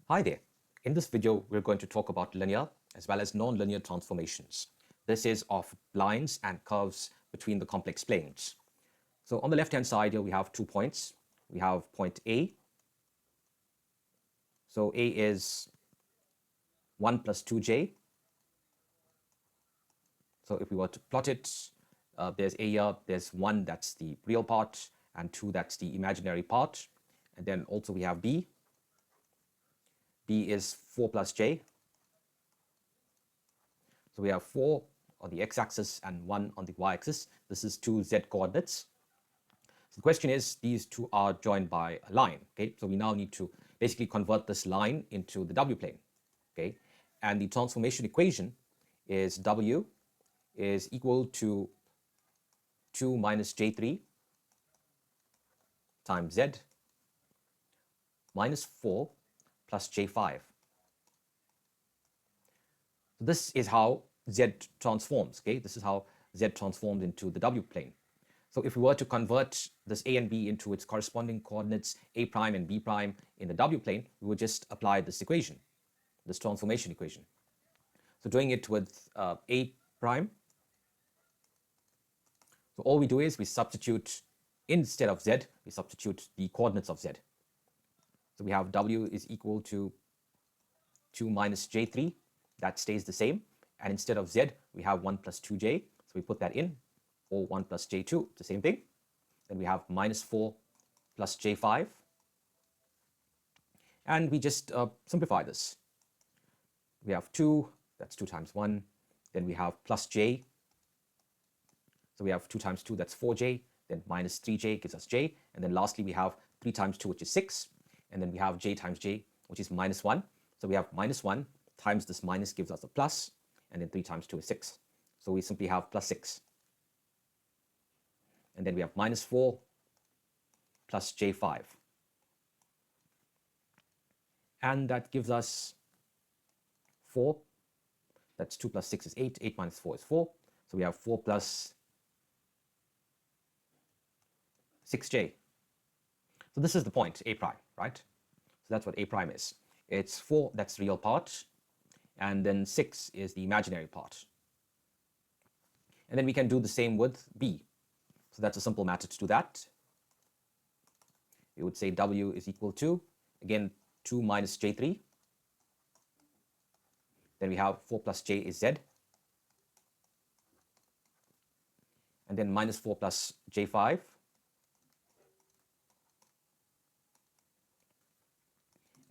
Hi there. In this video, we're going to talk about linear as well as nonlinear transformations. This is of lines and curves between the complex planes. So on the left-hand side here, we have 2 points. We have point A. So A is 1 plus 2j. So if we were to plot it, there's A here, there's 1, that's the real part, and 2, that's the imaginary part. And then also we have B. B is 4 plus j. So we have 4 on the x-axis and 1 on the y-axis. This is 2 z coordinates. So the question is, these two are joined by a line. Okay, so we now need to basically convert this line into the w plane. Okay, and the transformation equation is w is equal to 2 minus j3 times z minus 4 plus j5. So this is how z transforms. Okay, this is how z transforms into the w plane. So if we were to convert this a and b into its corresponding coordinates a prime and b prime in the w plane, we would just apply this equation, this transformation equation. So doing it with a prime, so all we do is we substitute, instead of z, we substitute the coordinates of z. So we have w is equal to 2 minus j3, that stays the same. And instead of z, we have 1 plus 2j, so we put that in, or 1 plus j2, the same thing. Then we have minus 4 plus j5. And we just simplify this. We have 2, that's 2 times 1. Then we have plus j. So we have 2 times 2, that's 4j. Then minus 3j gives us j. And then lastly, we have 3 times 2, which is 6. And then we have j times j, which is minus 1. So we have minus 1 times this minus gives us a plus. And then 3 times 2 is 6. So we simply have plus 6. And then we have minus 4 plus j5. And that gives us 4. That's 2 plus 6 is 8. 8 minus 4 is 4. So we have 4 plus 6j. So this is the point, a prime, right? So that's what a prime is. It's 4, that's the real part. And then 6 is the imaginary part. And then we can do the same with b. So that's a simple matter to do that. We would say w is equal to, again, 2 minus j3. Then we have 4 plus j is z. And then minus 4 plus j5.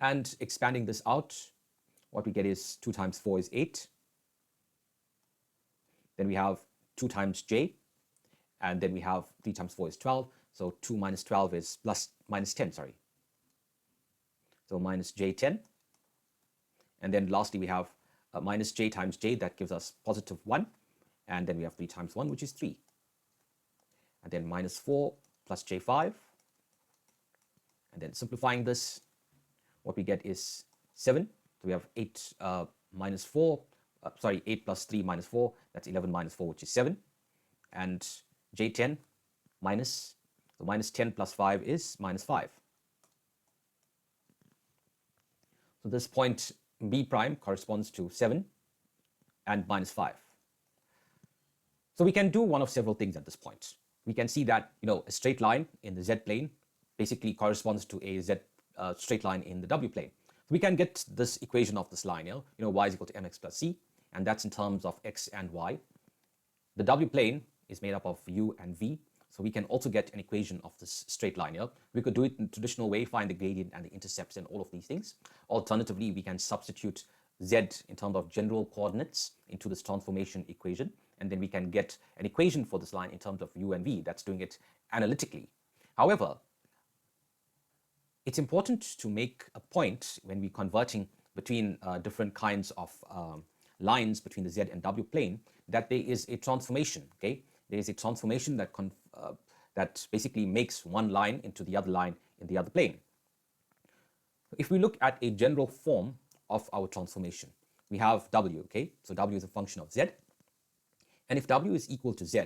And expanding this out, what we get is 2 times 4 is 8. Then we have 2 times j. And then we have 3 times 4 is 12. So 2 minus 12 is minus 10, sorry. So minus j10. And then lastly, we have minus j times j, that gives us positive 1. And then we have 3 times 1, which is 3. And then minus 4 plus j5. And then simplifying this, what we get is 7. So we have 8 minus 4, 8 plus 3 minus 4, that's 11 minus 4, which is 7. And j10 minus, so minus 10 plus 5 is minus 5. So this point b prime corresponds to 7 and minus 5. So we can do one of several things at this point. We can see that, a straight line in the z plane basically corresponds to a straight line in the w plane. So we can get this equation of this line here, y is equal to mx plus c, and that's in terms of x and y. The w plane is made up of u and v, so we can also get an equation of this straight line here. We could do it in the traditional way, find the gradient and the intercepts and all of these things. Alternatively, we can substitute z in terms of general coordinates into this transformation equation, and then we can get an equation for this line in terms of u and v. That's doing it analytically. However, it's important to make a point when we're converting between different kinds of lines between the z and w plane, that there is a transformation. Okay, there is a transformation that basically makes one line into the other line in the other plane. If we look at a general form of our transformation, we have w. Okay, so w is a function of z, and if w is equal to z,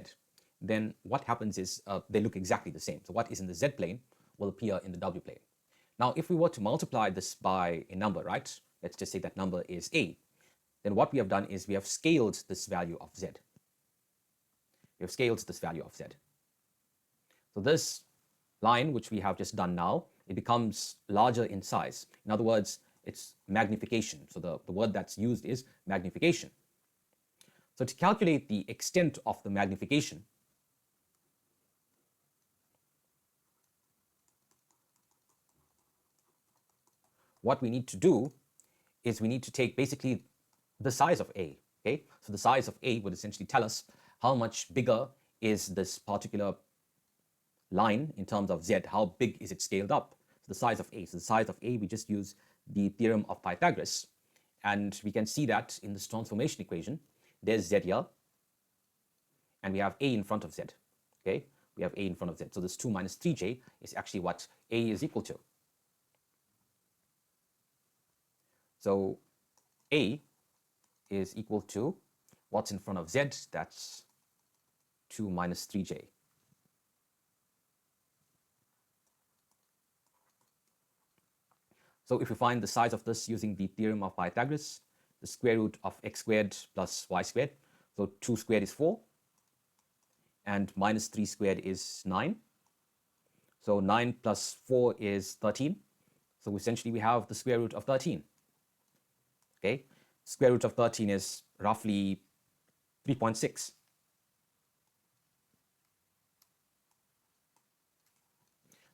then what happens is they look exactly the same. So what is in the z plane will appear in the w plane. Now, if we were to multiply this by a number, right? Let's just say that number is a. Then what we have done is we have scaled this value of z. We have scaled this value of z. So this line, which we have just done now, it becomes larger in size. In other words, it's magnification. So the word that's used is magnification. So to calculate the extent of the magnification, what we need to do is we need to take basically the size of A, okay? So the size of A would essentially tell us how much bigger is this particular line in terms of Z, how big is it scaled up? So the size of A. So the size of A, we just use the theorem of Pythagoras, and we can see that in this transformation equation, there's Z here, and we have A in front of Z, okay? We have A in front of Z. So this 2 minus 3j is actually what A is equal to. So A is equal to what's in front of Z, that's 2 minus 3j. So if we find the size of this using the theorem of Pythagoras, the square root of x squared plus y squared, so 2 squared is 4, and minus 3 squared is 9. So 9 plus 4 is 13. So essentially we have the square root of 13. Okay, square root of 13 is roughly 3.6.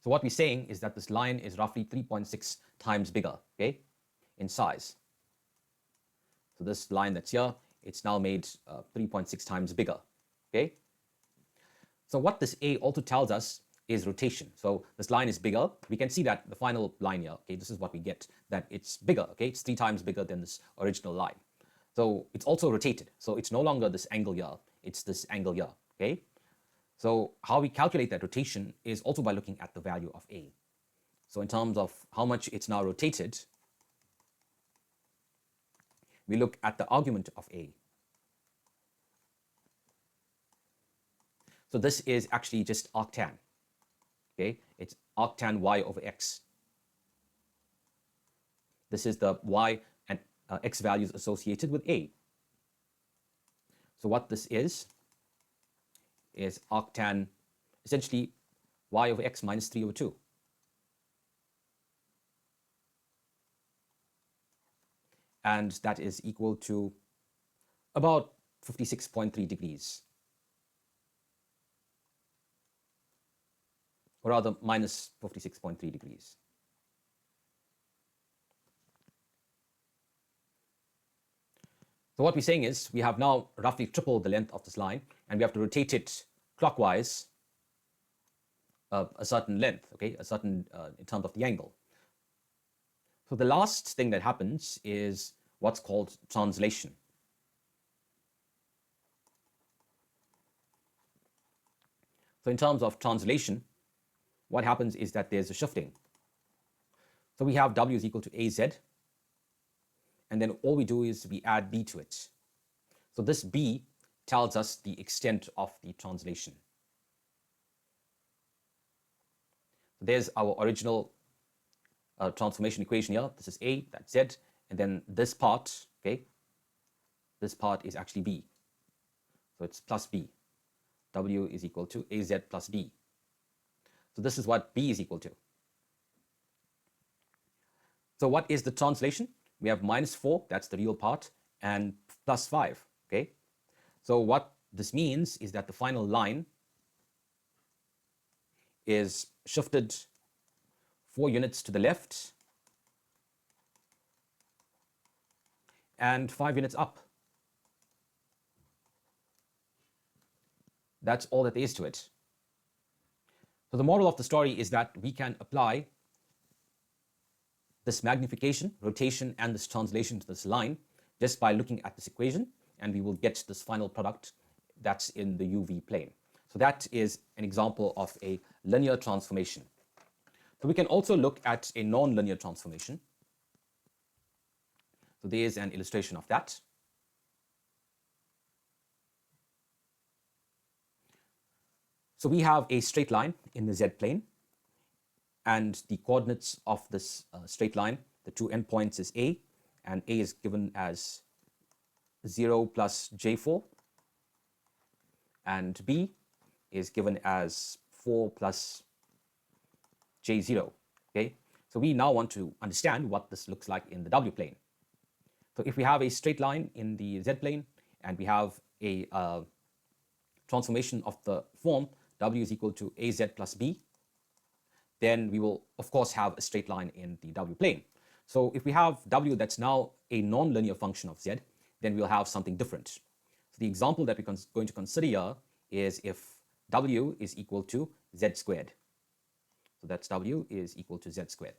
So what we're saying is that this line is roughly 3.6 times bigger, okay, in size. So this line that's here, it's now made 3.6 times bigger, okay? So what this A also tells us is rotation. So this line is bigger. We can see that the final line here, okay, this is what we get, that it's bigger, okay? It's 3 times bigger than this original line. So it's also rotated. So it's no longer this angle here, it's this angle here, okay? So how we calculate that rotation is also by looking at the value of A. So in terms of how much it's now rotated, we look at the argument of A. So this is actually just arctan. Okay, it's arctan y over x. This is the y and x values associated with A. So what this is arctan, essentially y over x minus 3 over 2. And that is equal to about 56.3 degrees. Or rather, minus 56.3 degrees. So what we're saying is we have now roughly tripled the length of this line, and we have to rotate it clockwise a certain length, okay, a certain in terms of the angle. So the last thing that happens is what's called translation. So in terms of translation, what happens is that there's a shifting. So we have W is equal to AZ, and then all we do is we add B to it. So this B tells us the extent of the translation. There's our original transformation equation here. This is A, that's Z, and then this part, okay, this part is actually B. So it's plus B. W is equal to AZ plus B. So this is what B is equal to. So what is the translation? We have minus 4, that's the real part, and plus 5, okay? So what this means is that the final line is shifted 4 units to the left and 5 units up. That's all that there is to it. So the moral of the story is that we can apply this magnification, rotation, and this translation to this line just by looking at this equation, and we will get this final product that's in the UV plane. So that is an example of a linear transformation. So we can also look at a non-linear transformation. So there is an illustration of that. So we have a straight line in the Z plane, and the coordinates of this straight line, the two endpoints is A, and A is given as 0 plus j4, and B is given as 4 plus j0. Okay, so we now want to understand what this looks like in the W plane. So if we have a straight line in the Z plane and we have a transformation of the form W is equal to AZ plus B, then we will of course have a straight line in the W plane. So if we have W that's now a nonlinear function of Z, then we'll have something different. So the example that we're going to consider here is if W is equal to Z squared. So that's W is equal to Z squared.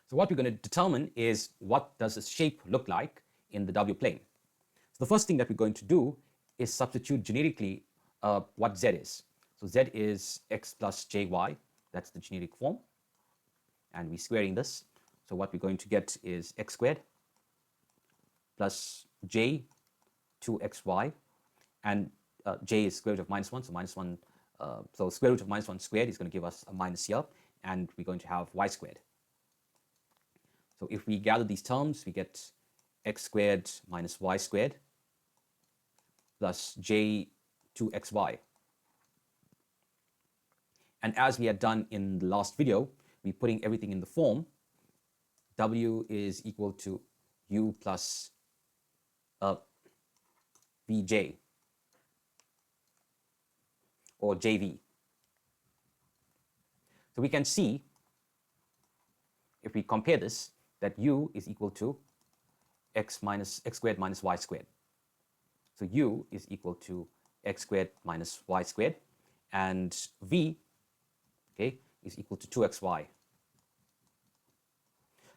So what we're going to determine is what does this shape look like in the W plane. So the first thing that we're going to do is substitute generically what Z is. So Z is x plus jy, that's the generic form, and we're squaring this. So what we're going to get is x squared plus j 2xy, and j is square root of minus 1, so minus 1, so square root of minus 1 squared is going to give us a minus here, and we're going to have y squared. So if we gather these terms, we get x squared minus y squared plus j 2xy. And as we had done in the last video, we're putting everything in the form W is equal to u plus vj or jv. So we can see, if we compare this, that u is equal to x squared minus y squared. So u is equal to x squared minus y squared, and v, okay, is equal to 2xy.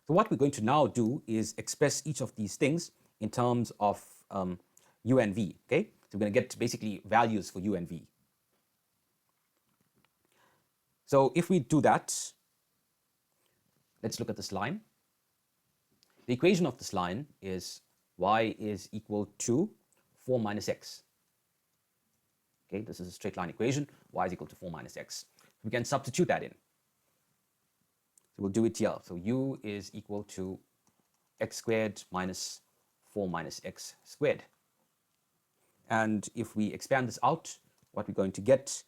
So what we're going to now do is express each of these things in terms of u and v. Okay, so we're going to get basically values for u and v. So if we do that, let's look at this line. The equation of this line is y is equal to 4 minus x. Okay, this is a straight line equation. Y is equal to 4 minus x. We can substitute that in. So we'll do it here. So u is equal to x squared minus 4 minus x squared. And if we expand this out, what we're going to get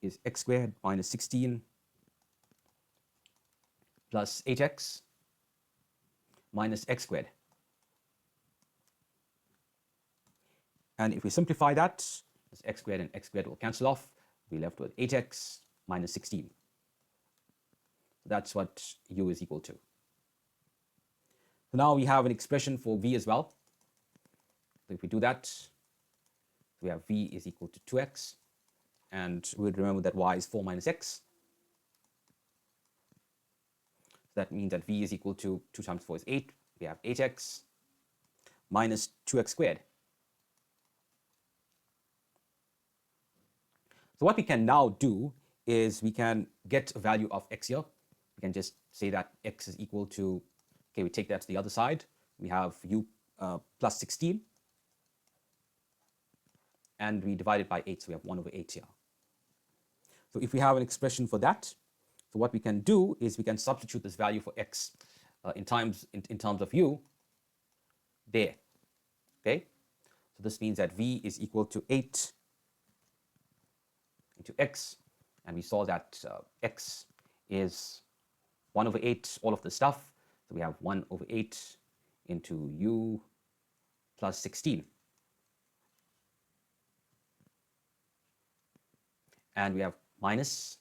is x squared minus 16 plus 8x minus x squared. And if we simplify that, this x squared and x squared will cancel off. We're left with 8x minus 16. That's what u is equal to. So now we have an expression for v as well. So if we do that, we have v is equal to 2x, and we would remember that y is 4 minus x. So that means that v is equal to 2 times 4 is 8. We have 8x minus 2x squared. So what we can now do is we can get a value of x here. We can just say that x is equal to, okay, we take that to the other side. We have u plus 16, and we divide it by 8, so we have 1 over 8 here. So if we have an expression for that, so what we can do is we can substitute this value for x in terms of u there. Okay, so this means that v is equal to 8 into x, and we saw that x is 1 over 8, all of the stuff. So we have 1 over 8 into u plus 16. And we have minus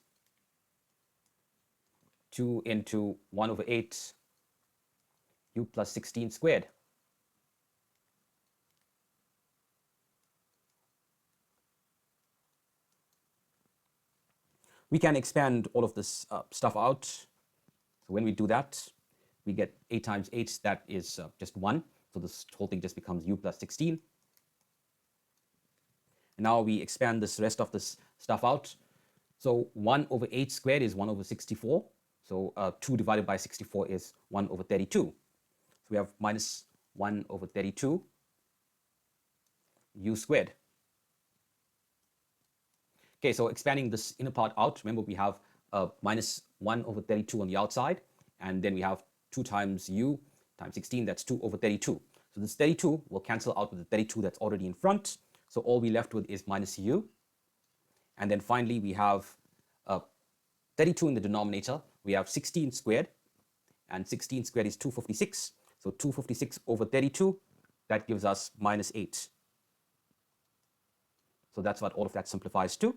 2 into 1 over 8 u plus 16 squared. We can expand all of this stuff out. So when we do that, we get 8 times 8, that is just 1. So this whole thing just becomes u plus 16. And now we expand this rest of this stuff out. So 1 over 8 squared is 1 over 64. So 2 divided by 64 is 1 over 32. So we have minus 1 over 32 u squared. Okay, so expanding this inner part out, remember we have minus 1 over 32 on the outside, and then we have 2 times u times 16, that's 2 over 32. So this 32 will cancel out with the 32 that's already in front. So all we're left with is minus u. And then finally, we have 32 in the denominator. We have 16 squared, and 16 squared is 256. So 256 over 32, that gives us minus 8. So that's what all of that simplifies to.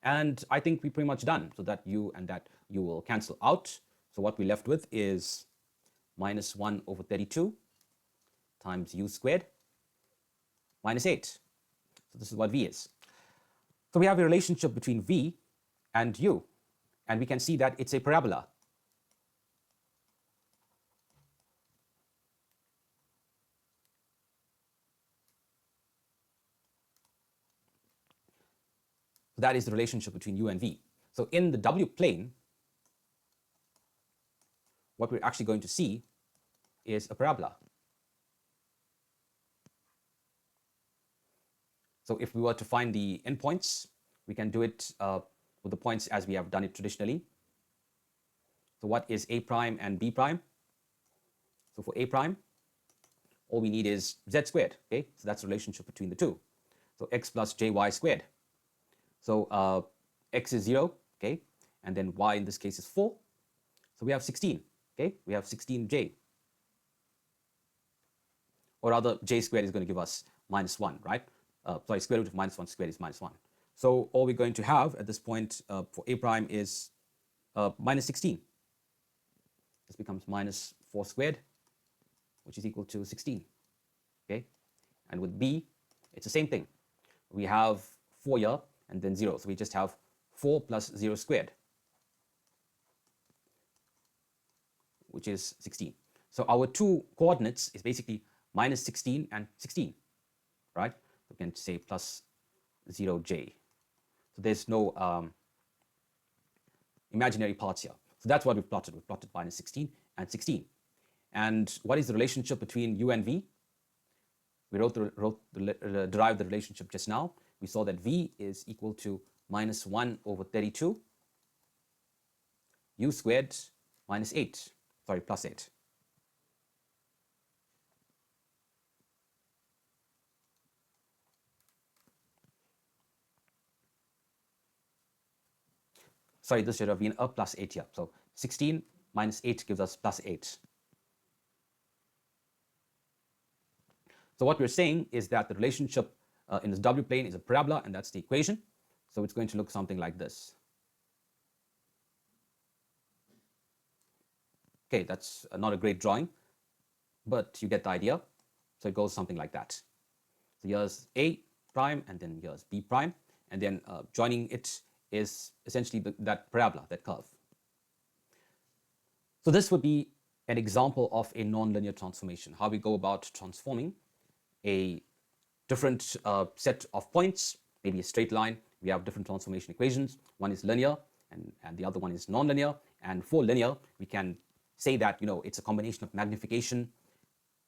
And I think we're pretty much done. So that u and that u will cancel out. So what we're left with is minus 1 over 32 times u squared minus 8. So this is what v is. So we have a relationship between v and u, and we can see that it's a parabola. So that is the relationship between u and v. So in the w plane, what we're actually going to see is a parabola. So if we were to find the endpoints, we can do it with the points as we have done it traditionally. So what is a prime and b prime? So for a prime, all we need is z squared, okay? So that's the relationship between the two. So x plus jy squared. So x is 0, okay? And then y in this case is 4. So we have 16, okay? We have 16j. Or rather, j squared is going to give us minus 1, right? Sorry, square root of minus 1 squared is minus 1. So all we're going to have at this point for a prime is minus 16. This becomes minus 4 squared, which is equal to 16, okay? And with b, it's the same thing. We have 4 here and then 0. So we just have 4 plus 0 squared, which is 16. So our two coordinates is basically minus 16 and 16, right? We can say plus 0j. So there's no imaginary parts here. So that's what we've plotted. We've plotted minus 16 and 16. And what is the relationship between u and v? We derived the relationship just now. We saw that v is equal to minus 1 over 32 u squared minus 8, sorry, plus 8. Sorry, this should have been a plus 8 here. So 16 minus 8 gives us plus 8. So what we're saying is that the relationship in this w plane is a parabola, and that's the equation. So it's going to look something like this. Okay, that's not a great drawing, but you get the idea. So it goes something like that. So here's a prime, and then here's b prime, and then joining it is essentially that parabola, that curve. So this would be an example of a nonlinear transformation, how we go about transforming a different set of points, maybe a straight line. We have different transformation equations. One is linear and the other one is nonlinear. And for linear, we can say that, you know, it's a combination of magnification,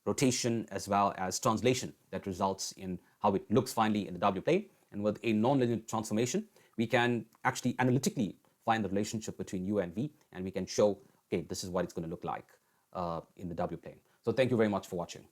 rotation, as well as translation that results in how it looks finally in the w plane. And with a nonlinear transformation, we can actually analytically find the relationship between u and v, and we can show, okay, this is what it's going to look like in the w plane. So thank you very much for watching.